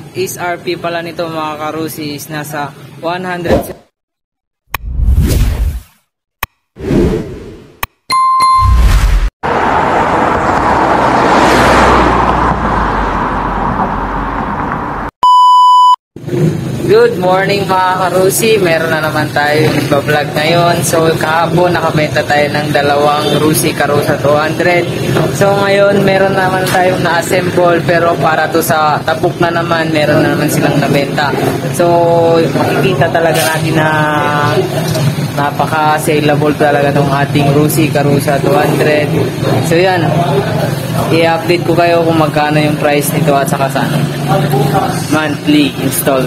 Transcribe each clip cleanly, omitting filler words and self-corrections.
SRP pala nito mga karusi is nasa 100. Good morning mga karusi, meron na naman tayo nagbablog ngayon. So kahapon nakabenta tayo ng dalawang Rusi Karusa 200. So ngayon meron naman tayong na-assemble, pero para to sa tapok na naman, meron na naman silang nabenta. So makikita talaga natin na napaka-saleable talaga itong ating Rusi Karusa 200. So yan, i-update ko kayo kung magkano yung price nito at saka saan monthly install.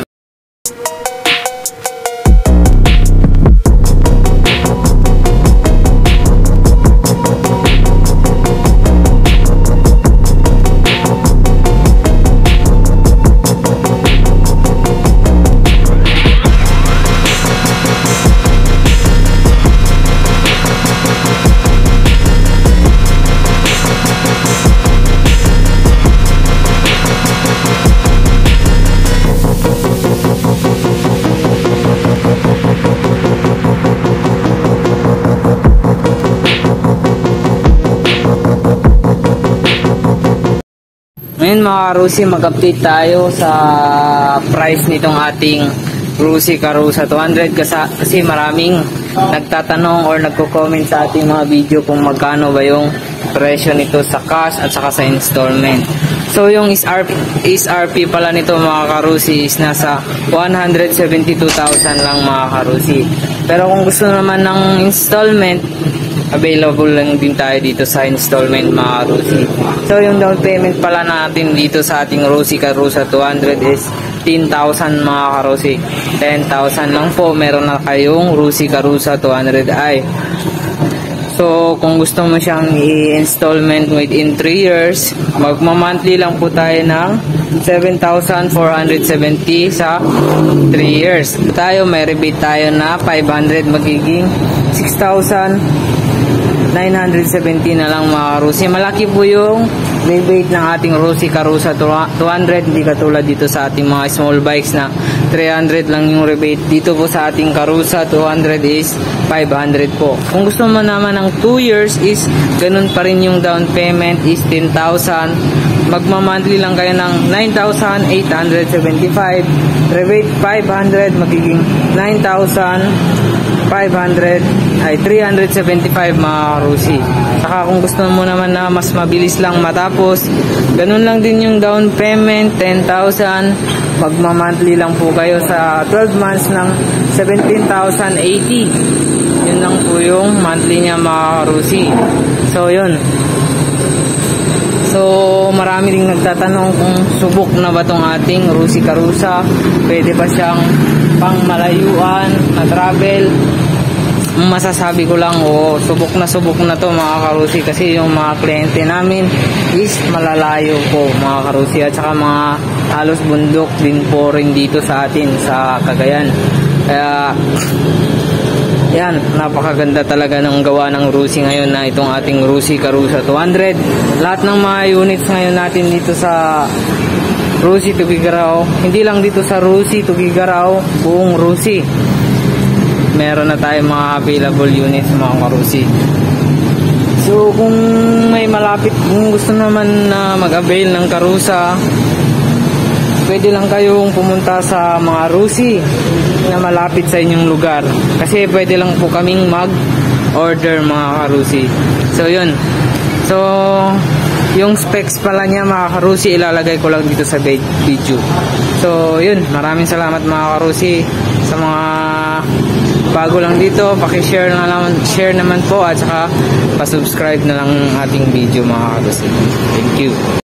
Ngayon mga karusi, mag-update tayo sa price nitong ating Rusi Karusa 200 kasi maraming nagtatanong or nagko-comment sa ating mga video kung magkano ba yung presyo nito sa cash at saka sa installment. So yung SRP pala nito mga karusi is nasa 172,000 lang mga karusi. Pero kung gusto naman ng installment, available lang din tayo dito sa installment mga karusi. So yung down payment pala natin dito sa ating Rusi Karusa 200 is 10,000 mga karusi. 10,000 lang po, meron na kayong Rusi Karusa 200i. So kung gusto mo siyang i-installment within 3 years, magma-monthly lang po tayo ng 7,470 sa 3 years. Tayo may rebate tayo na 500, magiging 6,970 na lang mga karusi. Malaki po yung rebate ng ating Rusi Karusa 200, hindi katulad dito sa ating mga small bikes na 300 lang yung rebate. Dito po sa ating Karusa 200 is 500 po. Kung gusto mo naman ng 2 years is ganun pa rin, yung down payment is 10,000. Magma-monthly lang kayo ng 9,875. Rebate 500, magiging 375 mga karusi. Saka kung gusto mo naman na mas mabilis lang matapos, ganun lang din yung down payment 10,000. Magma-monthly lang po kayo sa 12 months ng 17,080. Yun lang po yung monthly niya mga karusi. So yun. So marami ding nagtatanong kung subok na ba tong ating Rusi Karusa, pwede ba siyang pang malayuan na travel. Masasabi ko lang, subok na to mga karusi, kasi yung mga kliyente namin is malalayo po mga karusi, at saka mga halos bundok din po rin dito sa atin sa Cagayan. Kaya yan, napakaganda talaga ng gawa ng Rusi ngayon na itong ating Rusi Karusa 200. Lahat ng mga units ngayon natin dito sa Rusi Tugigaraw, hindi lang dito sa Rusi Tugigaraw, buong Rusi meron na tayong mga available units mga karusi. So kung may malapit, kung gusto naman na mag-avail ng Karusa, pwede lang kayong pumunta sa mga Rusi na malapit sa inyong lugar, kasi pwede lang po kaming mag-order mga karusi. So yun, so yung specs pala niya mga karusi, ilalagay ko lang dito sa video. So yun, maraming salamat mga karusi. Sa mga bago lang dito, paki-share naman po, at saka pa-subscribe na lang ating video mga karusi. Thank you.